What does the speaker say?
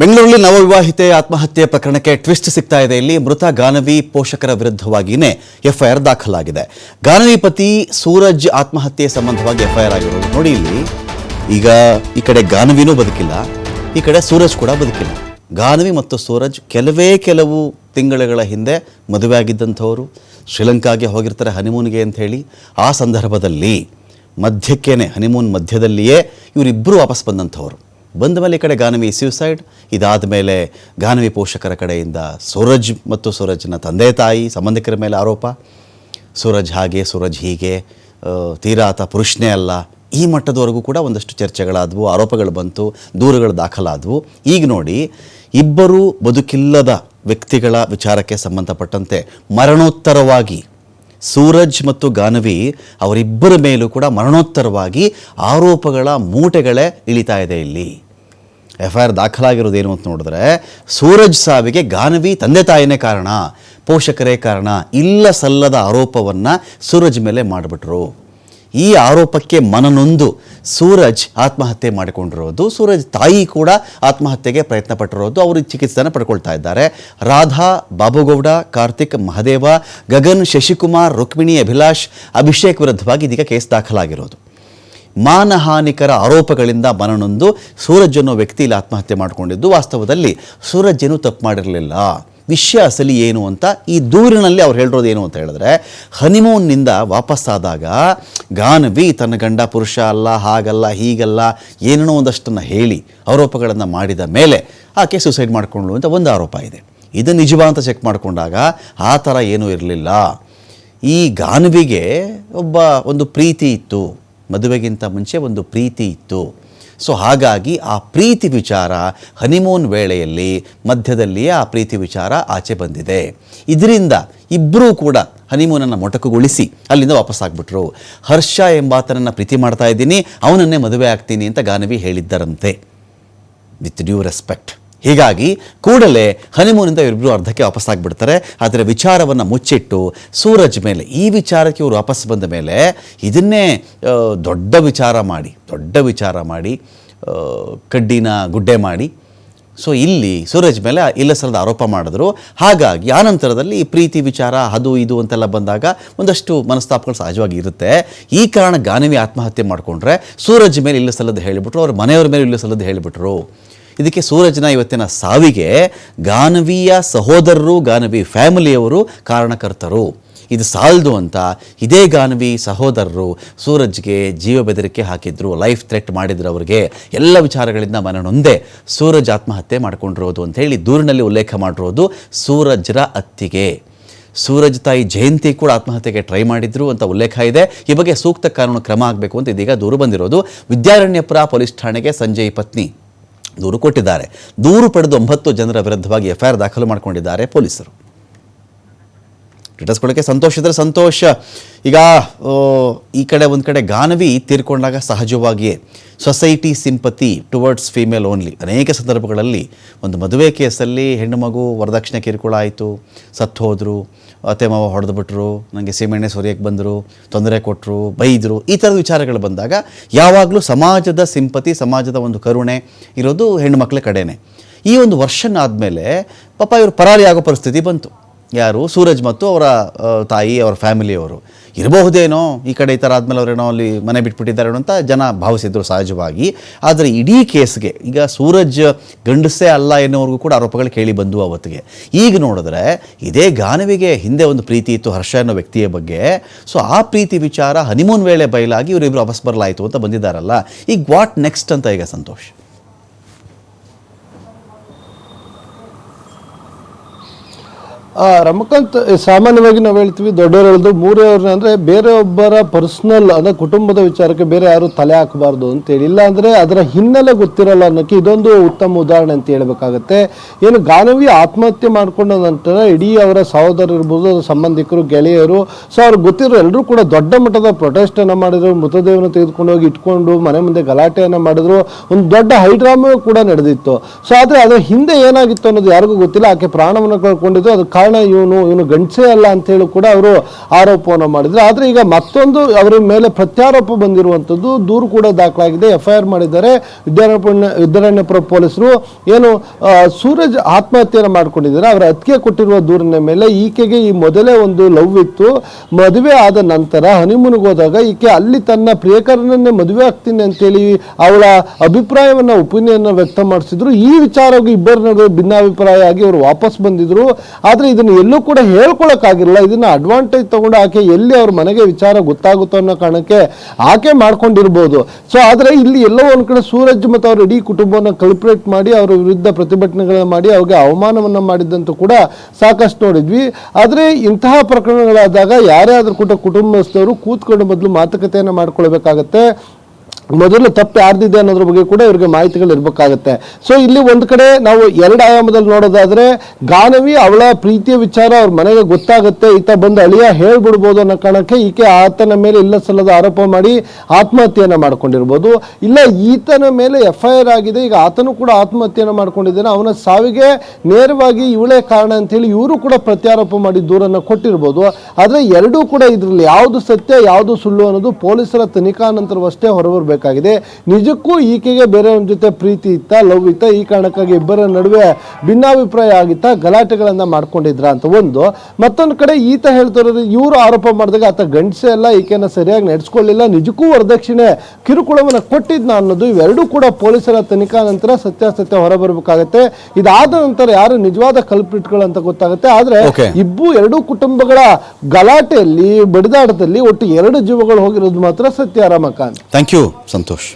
ಬೆಂಗಳೂರಲ್ಲಿ ನವವಿವಾಹಿತೆ ಆತ್ಮಹತ್ಯೆ ಪ್ರಕರಣಕ್ಕೆ ಟ್ವಿಸ್ಟ್ ಸಿಗ್ತಾ ಇದೆ. ಇಲ್ಲಿ ಮೃತ ಗಾನವಿ ಪೋಷಕರ ವಿರುದ್ಧವಾಗಿಯೇ ಎಫ್ಐಆರ್ ದಾಖಲಾಗಿದೆ. ಗಾನವಿ ಪತಿ ಸೂರಜ್ ಆತ್ಮಹತ್ಯೆ ಸಂಬಂಧವಾಗಿ ಎಫ್ಐಆರ್ ಆಗಿರೋದು ನೋಡಿ. ಇಲ್ಲಿ ಈಗ ಈ ಕಡೆ ಗಾನವಿನೂ ಬದುಕಿಲ್ಲ, ಈ ಕಡೆ ಸೂರಜ್ ಕೂಡ ಬದುಕಿಲ್ಲ. ಗಾನವಿ ಮತ್ತು ಸೂರಜ್ ಕೆಲವು ತಿಂಗಳುಗಳ ಹಿಂದೆ ಮದುವೆ ಆಗಿದ್ದಂಥವರು, ಶ್ರೀಲಂಕಾಗೆ ಹೋಗಿರ್ತಾರೆ ಹನಿಮೂನ್ಗೆ ಅಂತ ಹೇಳಿ. ಆ ಸಂದರ್ಭದಲ್ಲಿ ಮಧ್ಯಕ್ಕೇನೆ ಹನಿಮೂನ್ ಮಧ್ಯದಲ್ಲಿಯೇ ಇವರಿಬ್ಬರು ವಾಪಸ್ ಬಂದಂಥವ್ರು. ಬಂದ ಮೇಲೆ ಈ ಕಡೆ ಗಾನವಿ ಸ್ಯೂಸೈಡ್, ಇದಾದ ಮೇಲೆ ಗಾನವಿ ಪೋಷಕರ ಕಡೆಯಿಂದ ಸೂರಜ್ ಮತ್ತು ಸೂರಜ್ನ ತಂದೆ ತಾಯಿ ಸಂಬಂಧಿಕರ ಮೇಲೆ ಆರೋಪ. ಸೂರಜ್ ಹಾಗೆ, ಸೂರಜ್ ಹೀಗೆ, ತೀರಾ ಆತ ಪುರುಷನೇ ಅಲ್ಲ, ಈ ಮಟ್ಟದವರೆಗೂ ಕೂಡ ಒಂದಷ್ಟು ಚರ್ಚೆಗಳಾದವು, ಆರೋಪಗಳು ಬಂತು, ದೂರುಗಳು ದಾಖಲಾದವು. ಈಗ ನೋಡಿ, ಇಬ್ಬರು ಬದುಕಿಲ್ಲದ ವ್ಯಕ್ತಿಗಳ ವಿಚಾರಕ್ಕೆ ಸಂಬಂಧಪಟ್ಟಂತೆ ಮರಣೋತ್ತರವಾಗಿ ಸೂರಜ್ ಮತ್ತು ಗಾನವಿ ಅವರಿಬ್ಬರ ಮೇಲೂ ಕೂಡ ಮರಣೋತ್ತರವಾಗಿ ಆರೋಪಗಳ ಮೂಟೆಗಳೇ ಇಳಿತಾ ಇದೆ. ಇಲ್ಲಿ ಎಫ್ಐಆರ್ ದಾಖಲಾಗಿರೋದೇನು ಅಂತ ನೋಡಿದ್ರೆ, ಸೂರಜ್ ಸಾವಿಗೆ ಗಾನವಿ ತಂದೆ ತಾಯಿನೇ ಕಾರಣ, ಪೋಷಕರೇ ಕಾರಣ, ಇಲ್ಲ ಸಲ್ಲದ ಆರೋಪವನ್ನು ಸೂರಜ್ ಮೇಲೆ ಮಾಡಿಬಿಟ್ರು. ಈ ಆರೋಪಕ್ಕೆ ಮನನೊಂದು ಸೂರಜ್ ಆತ್ಮಹತ್ಯೆ ಮಾಡಿಕೊಂಡಿರೋದು. ಸೂರಜ್ ತಾಯಿ ಕೂಡ ಆತ್ಮಹತ್ಯೆಗೆ ಪ್ರಯತ್ನ ಪಟ್ಟಿರೋದು. ಅವರು ಚಿಕಿತ್ಸೆಯನ್ನು ಪಡ್ಕೊಳ್ತಾ ಇದ್ದಾರೆ. ರಾಧಾ, ಬಾಬುಗೌಡ, ಕಾರ್ತಿಕ್, ಮಹದೇವ, ಗಗನ್, ಶಶಿಕುಮಾರ್, ರುಕ್ಮಿಣಿ, ಅಭಿಲಾಷ್, ಅಭಿಷೇಕ್ ವಿರುದ್ಧವಾಗಿ ಇದೀಗ ಕೇಸ್ ದಾಖಲಾಗಿರೋದು. ಮಾನಹಾನಿಕರ ಆರೋಪಗಳಿಂದ ಮನನೊಂದು ಸೂರಜ್ ಅನ್ನೋ ವ್ಯಕ್ತಿ ಇಲ್ಲಿ ಆತ್ಮಹತ್ಯೆ ಮಾಡಿಕೊಂಡಿದ್ದು. ವಾಸ್ತವದಲ್ಲಿ ಸೂರಜ್ ಏನೂ ತಪ್ಪು ಮಾಡಿರಲಿಲ್ಲ. ವಿಷಯ ಅಸಲಿ ಏನು ಅಂತ ಈ ದೂರಿನಲ್ಲಿ ಅವ್ರು ಹೇಳಿರೋದು ಏನು ಅಂತ ಹೇಳಿದ್ರೆ, ಹನಿಮೂನ್ನಿಂದ ವಾಪಸ್ಸಾದಾಗ ಗಾನವಿ ತನ್ನ ಗಂಡ ಪುರುಷ ಅಲ್ಲ, ಹಾಗಲ್ಲ, ಹೀಗಲ್ಲ, ಏನೇನೋ ಒಂದಷ್ಟನ್ನು ಹೇಳಿ ಆರೋಪಗಳನ್ನು ಮಾಡಿದ ಮೇಲೆ ಆಕೆ ಸೂಸೈಡ್ ಮಾಡಿಕೊಂಡ್ಳು ಅಂತ ಒಂದು ಆರೋಪ ಇದೆ. ಇದು ನಿಜವಾ ಅಂತ ಚೆಕ್ ಮಾಡಿಕೊಂಡಾಗ ಆ ಥರ ಏನೂ ಇರಲಿಲ್ಲ. ಈ ಗಾನವಿಗೆ ಒಂದು ಪ್ರೀತಿ ಇತ್ತು, ಮದುವೆಗಿಂತ ಮುಂಚೆ ಒಂದು ಪ್ರೀತಿ ಇತ್ತು. ಸೊ ಹಾಗಾಗಿ ಆ ಪ್ರೀತಿ ವಿಚಾರ ಹನಿಮೂನ್ ವೇಳೆಯಲ್ಲಿ ಮಧ್ಯದಲ್ಲಿಯೇ ಆ ಪ್ರೀತಿ ವಿಚಾರ ಆಚೆ ಬಂದಿದೆ. ಇದರಿಂದ ಇಬ್ಬರೂ ಕೂಡ ಹನಿಮೂನನ್ನು ಮೊಟಕುಗೊಳಿಸಿ ಅಲ್ಲಿಂದ ವಾಪಸ್ ಆಗ್ಬಿಟ್ರು. ಹರ್ಷ ಎಂಬಾತನನ್ನು ಪ್ರೀತಿ ಮಾಡ್ತಾ ಇದ್ದೀನಿ, ಅವನನ್ನೇ ಮದುವೆ ಆಗ್ತೀನಿ ಅಂತ ಗಾನವಿ ಹೇಳಿದ್ದರಂತೆ, ವಿತ್ ಡ್ಯೂ ರೆಸ್ಪೆಕ್ಟ್. ಹೀಗಾಗಿ ಕೂಡಲೇ ಹನಿಮೂನಿಂದ ಇವರಿಬ್ಬರು ಅರ್ಧಕ್ಕೆ ವಾಪಸ್ ಆಗಿಬಿಡ್ತಾರೆ. ಆದರೆ ವಿಚಾರವನ್ನು ಮುಚ್ಚಿಟ್ಟು ಸೂರಜ್ ಮೇಲೆ, ಈ ವಿಚಾರಕ್ಕೆ ಇವರು ವಾಪಸ್ ಬಂದ ಮೇಲೆ ಇದನ್ನೇ ದೊಡ್ಡ ವಿಚಾರ ಮಾಡಿ ಕಡ್ಡಿನ ಗುಡ್ಡೆ ಮಾಡಿ, ಸೊ ಇಲ್ಲಿ ಸೂರಜ್ ಮೇಲೆ ಇಲ್ಲ ಸಲ್ಲದ ಆರೋಪ ಮಾಡಿದ್ರು. ಹಾಗಾಗಿ ಆ ನಂತರದಲ್ಲಿ ಈ ಪ್ರೀತಿ ವಿಚಾರ ಅದು ಇದು ಅಂತೆಲ್ಲ ಬಂದಾಗ ಒಂದಷ್ಟು ಮನಸ್ತಾಪಗಳು ಸಹಜವಾಗಿ ಇರುತ್ತೆ. ಈ ಕಾರಣ ಗಾನವಿ ಆತ್ಮಹತ್ಯೆ ಮಾಡಿಕೊಂಡ್ರೆ ಸೂರಜ್ ಮೇಲೆ ಇಲ್ಲ ಸಲ್ಲದ ಹೇಳಿಬಿಟ್ರು, ಅವ್ರ ಮನೆಯವ್ರ ಮೇಲೆ ಇಲ್ಲ ಸಲ್ಲದ ಹೇಳಿಬಿಟ್ರು. ಇದಕ್ಕೆ ಸೂರಜ್ನ ಇವತ್ತಿನ ಸಾವಿಗೆ ಗಾನವಿಯ ಸಹೋದರರು, ಗಾನವಿ ಫ್ಯಾಮಿಲಿಯವರು ಕಾರಣಕರ್ತರು. ಇದು ಸಾಲದು ಅಂತ ಇದೇ ಗಾನವಿ ಸಹೋದರರು ಸೂರಜ್ಗೆ ಜೀವ ಬೆದರಿಕೆ ಹಾಕಿದ್ರು, ಲೈಫ್ ಥ್ರೆಟ್ ಮಾಡಿದ್ರು. ಅವ್ರಿಗೆ ಎಲ್ಲ ವಿಚಾರಗಳಿಂದ ಮನನೊಂದೇ ಸೂರಜ್ ಆತ್ಮಹತ್ಯೆ ಮಾಡಿಕೊಂಡಿರೋದು ಅಂತ ಹೇಳಿ ದೂರಿನಲ್ಲಿ ಉಲ್ಲೇಖ ಮಾಡಿರೋದು ಸೂರಜ್ರ ಅತ್ತಿಗೆ. ಸೂರಜ್ ತಾಯಿ ಜಯಂತಿ ಕೂಡ ಆತ್ಮಹತ್ಯೆಗೆ ಟ್ರೈ ಮಾಡಿದ್ರು ಅಂತ ಉಲ್ಲೇಖ ಇದೆ. ಈ ಬಗ್ಗೆ ಸೂಕ್ತ ಕಾನೂನು ಕ್ರಮ ಆಗಬೇಕು ಅಂತ ಇದೀಗ ದೂರು ಬಂದಿರೋದು. ವಿದ್ಯಾರಣ್ಯಪುರ ಪೊಲೀಸ್ ಠಾಣೆಗೆ ಸಂಜಯ್ ಪತ್ನಿ ದೂರು ಕೊಟ್ಟಿದ್ದಾರೆ. ದೂರು ಪಡೆದು 9 ಜನರ ವಿರುದ್ಧವಾಗಿ ಎಫ್ಐಆರ್ ದಾಖಲು ಮಾಡಿಕೊಂಡಿದ್ದಾರೆ ಪೊಲೀಸರು. ಡೀಟೇಲ್ಸ್ ಕೊಡೋಕ್ಕೆ ಸಂತೋಷ್ ಇದ್ದರೆ ಸಂತೋಷ್. ಈಗ ಈ ಕಡೆ ಒಂದು ಕಡೆ ಗಾನವಿ ತೀರ್ಕೊಂಡಾಗ ಸಹಜವಾಗಿಯೇ society sympathy towards female only. ಅನೇಕ ಸಂದರ್ಭಗಳಲ್ಲಿ ಒಂದು ಮದುವೆ ಕೇಸಲ್ಲಿ ಹೆಣ್ಣು ಮಗು ವರದಕ್ಷಿಣೆ ಕಿರುಕುಳ ಆಯಿತು, ಸತ್ತು ಹೋದರು, ಅತ್ತೆ ಮಾವ ಹೊಡೆದು ಬಿಟ್ಟರು, ನನಗೆ ಸೀಮೆಣ್ಣೆ ಸೊರಿಯಕ್ಕೆ ಬಂದರು, ತೊಂದರೆ ಕೊಟ್ಟರು, ಬೈದರು, ಈ ಥರದ ವಿಚಾರಗಳು ಬಂದಾಗ ಯಾವಾಗಲೂ ಸಮಾಜದ ಸಿಂಪತಿ, ಸಮಾಜದ ಒಂದು ಕರುಣೆ ಇರೋದು ಹೆಣ್ಣು ಮಕ್ಕಳ ಕಡೆನೇ. ಈ ಒಂದು ವರ್ಷನ್ ಆದಮೇಲೆ ಪಾಪ ಇವರು ಪರಾರಿ ಆಗೋ ಪರಿಸ್ಥಿತಿ ಬಂತು. ಯಾರು? ಸೂರಜ್ ಮತ್ತು ಅವರ ತಾಯಿ, ಅವರ ಫ್ಯಾಮಿಲಿಯವರು. ಇರಬಹುದೇನೋ ಈ ಕಡೆ ಈ ಥರ ಆದಮೇಲೆ ಅವರೇನೋ ಅಲ್ಲಿ ಮನೆ ಬಿಟ್ಬಿಟ್ಟಿದ್ದಾರೇನೋ ಅಂತ ಜನ ಭಾವಿಸಿದ್ರು ಸಹಜವಾಗಿ. ಆದರೆ ಇಡೀ ಕೇಸ್ಗೆ ಈಗ ಸೂರಜ್ ಗಂಡಸೇ ಅಲ್ಲ ಎನ್ನುವರೆಗೂ ಕೂಡ ಆರೋಪಗಳು ಕೇಳಿ ಬಂದು ಅವತ್ತಿಗೆ. ಈಗ ನೋಡಿದ್ರೆ ಇದೇ ಗಾನವಿಗೆ ಹಿಂದೆ ಒಂದು ಪ್ರೀತಿ ಇತ್ತು ಹರ್ಷ ಅನ್ನೋ ವ್ಯಕ್ತಿಯ ಬಗ್ಗೆ. ಸೊ ಆ ಪ್ರೀತಿ ವಿಚಾರ ಹನಿಮೂನ್ ವೇಳೆ ಬಯಲಾಗಿ ಇವರಿಬ್ಬರು ವಾಪಸ್ ಬರಲಾಯಿತು ಅಂತ ಬಂದಿದ್ದಾರಲ್ಲ. ಈಗ ವಾಟ್ ನೆಕ್ಸ್ಟ್ ಅಂತ ಈಗ ಸಂತೋಷ್? ರಮಕಾಂತ್, ಸಾಮಾನ್ಯವಾಗಿ ನಾವು ಹೇಳ್ತೀವಿ, ದೊಡ್ಡವರು ಹೇಳಿದ್ರು ಮೂರವ್ರನ್ನ ಅಂದರೆ ಬೇರೆಯೊಬ್ಬರ ಪರ್ಸ್ನಲ್ ಅಂದರೆ ಕುಟುಂಬದ ವಿಚಾರಕ್ಕೆ ಬೇರೆ ಯಾರು ತಲೆ ಹಾಕಬಾರ್ದು ಅಂತೇಳಿ. ಇಲ್ಲ ಅಂದರೆ ಅದರ ಹಿನ್ನೆಲೆ ಗೊತ್ತಿರಲ್ಲ ಅನ್ನೋಕ್ಕೆ ಇದೊಂದು ಉತ್ತಮ ಉದಾಹರಣೆ ಅಂತ ಹೇಳ್ಬೇಕಾಗತ್ತೆ. ಏನು ಗಾನವಿ ಆತ್ಮಹತ್ಯೆ ಮಾಡಿಕೊಂಡ ನಂತರ ಇಡೀ ಅವರ ಸಹೋದರರು ಇರ್ಬೋದು, ಸಂಬಂಧಿಕರು, ಗೆಳೆಯರು, ಸೊ ಅವ್ರಿಗೆ ಗೊತ್ತಿರೋ ಎಲ್ಲರೂ ಕೂಡ ದೊಡ್ಡ ಮಟ್ಟದ ಪ್ರೊಟೆಸ್ಟನ್ನು ಮಾಡಿದ್ರು, ಮೃತದೇಹವನ್ನು ತೆಗೆದುಕೊಂಡು ಹೋಗಿ ಇಟ್ಕೊಂಡು ಮನೆ ಮುಂದೆ ಗಲಾಟೆಯನ್ನು ಮಾಡಿದ್ರು, ಒಂದು ದೊಡ್ಡ ಹೈಡ್ರಾಮಾ ಕೂಡ ನಡೆದಿತ್ತು. ಸೊ ಆದರೆ ಅದರ ಹಿಂದೆ ಏನಾಗಿತ್ತು ಅನ್ನೋದು ಯಾರಿಗೂ ಗೊತ್ತಿಲ್ಲ. ಆಕೆ ಪ್ರಾಣವನ್ನು ಕಳ್ಕೊಂಡಿದ್ದು, ಅದು ಕಾರಣ ಇವನು ಗಂಡಸೇ ಅಲ್ಲ ಅಂತ ಹೇಳಿ ಕೂಡ ಅವರು ಆರೋಪವನ್ನು ಮಾಡಿದ್ರು. ಆದ್ರೆ ಈಗ ಮತ್ತೊಂದು ಅವರ ಮೇಲೆ ಪ್ರತ್ಯಾರೋಪ ಬಂದಿರುವಂತದ್ದು, ದೂರು ಕೂಡ ದಾಖಲಾಗಿದೆ, FIR ಮಾಡಿದ್ದಾರೆ ವಿದ್ಯಾರಣ್ಯಪುರ ಪೊಲೀಸರು. ಏನು ಸೂರಜ್ ಆತ್ಮಹತ್ಯೆಯನ್ನು ಮಾಡ್ಕೊಂಡಿದ್ದಾರೆ. ಅವರ ಅತ್ತಿಗೆ ಕೊಟ್ಟಿರುವ ದೂರಿನ ಮೇಲೆ ಈಕೆಗೆ ಈ ಮೊದಲೇ ಒಂದು ಲವ್ ಇತ್ತು. ಮದುವೆ ಆದ ನಂತರ ಹನಿಮೂನ್ಗೆ ಹೋದಾಗ ಈಕೆ ಅಲ್ಲಿ ತನ್ನ ಪ್ರಿಯಕರನನ್ನೇ ಮದುವೆ ಆಗ್ತೀನಿ ಅಂತೇಳಿ ಅವಳ ಅಭಿಪ್ರಾಯವನ್ನ ಒಪಿನಿಯನ್ ವ್ಯಕ್ತ ಮಾಡಿಸಿದ್ರು. ಈ ವಿಚಾರವಾಗಿ ಇಬ್ಬರ ನಡುವೆ ಭಿನ್ನಾಭಿಪ್ರಾಯ ಆಗಿ ಅವರು ವಾಪಸ್ ಬಂದಿದ್ರು. ಆದ್ರೆ ಇದನ್ನು ಎಲ್ಲೂ ಕೂಡ ಹೇಳ್ಕೊಳಕ್ಕಾಗಿರಲಿಲ್ಲ. ಇದನ್ನ ಅಡ್ವಾಂಟೇಜ್ ತಗೊಂಡು ಆಕೆ ಎಲ್ಲಿ ಅವ್ರ ಮನೆಗೆ ವಿಚಾರ ಗೊತ್ತಾಗುತ್ತೋ ಅನ್ನೋ ಕಾರಣಕ್ಕೆ ಆಕೆ ಮಾಡ್ಕೊಂಡಿರ್ಬೋದು. ಸೊ ಆದ್ರೆ ಇಲ್ಲಿ ಎಲ್ಲೋ ಒಂದ್ ಕಡೆ ಸೂರಜ್ ಮತ್ತು ಅವ್ರ ಇಡೀ ಕುಟುಂಬವನ್ನು ಕಲ್ಪರೇಟ್ ಮಾಡಿ ಅವರ ವಿರುದ್ಧ ಪ್ರತಿಭಟನೆಗಳನ್ನ ಮಾಡಿ ಅವ್ರಿಗೆ ಅವಮಾನವನ್ನ ಮಾಡಿದ್ದಂತೂ ಕೂಡ ಸಾಕಷ್ಟು ನೋಡಿದ್ವಿ. ಆದ್ರೆ ಇಂತಹ ಪ್ರಕರಣಗಳಾದಾಗ ಯಾರೇ ಆದ್ರೂ ಕೂಡ ಕುಟುಂಬಸ್ಥರು ಕೂತ್ಕೊಂಡು ಮೊದಲು ಮಾತುಕತೆಯನ್ನು ಮಾಡ್ಕೊಳ್ಬೇಕಾಗತ್ತೆ. ಮೊದಲು ತಪ್ಪು ಯಾರ್ದಿದೆ ಅನ್ನೋದ್ರ ಬಗ್ಗೆ ಕೂಡ ಇವರಿಗೆ ಮಾಹಿತಿಗಳು ಇರಬೇಕಾಗತ್ತೆ. ಸೊ ಇಲ್ಲಿ ಒಂದ್ ಕಡೆ ನಾವು ಎರಡು ಆಯಾಮದಲ್ಲಿ ನೋಡೋದಾದ್ರೆ, ಗಾನವಿ ಅವಳ ಪ್ರೀತಿಯ ವಿಚಾರ ಅವ್ರ ಮನೆಗೆ ಗೊತ್ತಾಗುತ್ತೆ, ಈತ ಬಂದು ಅಳಿಯ ಹೇಳ್ಬಿಡ್ಬೋದು ಅನ್ನೋ ಕಾರಣಕ್ಕೆ ಈಕೆ ಆತನ ಮೇಲೆ ಇಲ್ಲ ಸಲ್ಲದ ಆರೋಪ ಮಾಡಿ ಆತ್ಮಹತ್ಯೆಯನ್ನ ಮಾಡ್ಕೊಂಡಿರ್ಬೋದು. ಇಲ್ಲ ಈತನ ಮೇಲೆ FIR ಆಗಿದೆ, ಈಗ ಆತನು ಕೂಡ ಆತ್ಮಹತ್ಯೆಯನ್ನ ಮಾಡ್ಕೊಂಡಿದ್ದಾನೆ, ಅವನ ಸಾವಿಗೆ ನೇರವಾಗಿ ಇವಳೇ ಕಾರಣ ಅಂತ ಹೇಳಿ ಇವರು ಕೂಡ ಪ್ರತ್ಯಾರೋಪ ಮಾಡಿ ದೂರನ್ನ ಕೊಟ್ಟಿರ್ಬೋದು. ಆದ್ರೆ ಎರಡೂ ಕೂಡ ಇದ್ರಲ್ಲಿ ಯಾವುದು ಸತ್ಯ ಯಾವುದು ಸುಳ್ಳು ಅನ್ನೋದು ಪೊಲೀಸರ ತನಿಖಾ ನಂತರವಷ್ಟೇ ಹೊರಬರ್ಬೇಕು. ನಿಜಕ್ಕೂ ಈಕೆಗೆ ಬೇರೆಯವ್ರ ಜೊತೆ ಪ್ರೀತಿ ಇತ್ತ, ಲವ್ ಇತ್ತ, ಈ ಕಾರಣಕ್ಕಾಗಿ ಇಬ್ಬರ ನಡುವೆ ಭಿನ್ನಾಭಿಪ್ರಾಯ ಆಗಿತ್ತ, ಗಲಾಟೆಗಳನ್ನ ಮಾಡ್ಕೊಂಡಿದ್ರ ಅಂತ ಒಂದು. ಮತ್ತೊಂದು ಕಡೆ ಈತ ಹೇಳ್ತಿರೋದು, ಇವರು ಆರೋಪ ಮಾಡಿದಾಗ ಆತ ಗಂಡಸೇ ಅಲ್ಲ, ಈಕೆನ ಸರಿಯಾಗಿ ನಡೆಸ್ಕೊಳ್ಳಿಲ್ಲ, ನಿಜಕ್ಕೂ ವರದಕ್ಷಿಣೆ ಕಿರುಕುಳವನ್ನ ಕೊಟ್ಟಿದ್ನ ಅನ್ನೋದು, ಇವೆರಡೂ ಕೂಡ ಪೊಲೀಸರ ತನಿಖಾ ನಂತರ ಸತ್ಯಾಸತ್ಯ ಹೊರಬರಬೇಕಾಗತ್ತೆ. ಇದಾದ ನಂತರ ಯಾರು ನಿಜವಾದ ಕಲ್ಪ್ರಿಟ್ಗಳು ಅಂತ ಗೊತ್ತಾಗುತ್ತೆ. ಆದ್ರೆ ಎರಡೂ ಕುಟುಂಬಗಳ ಗಲಾಟೆಯಲ್ಲಿ ಬಡಿದಾಟದಲ್ಲಿ ಒಟ್ಟು 2 ಜೀವಗಳು ಹೋಗಿರೋದು ಮಾತ್ರ ಸತ್ಯ. Ramakant, thank you Santosh.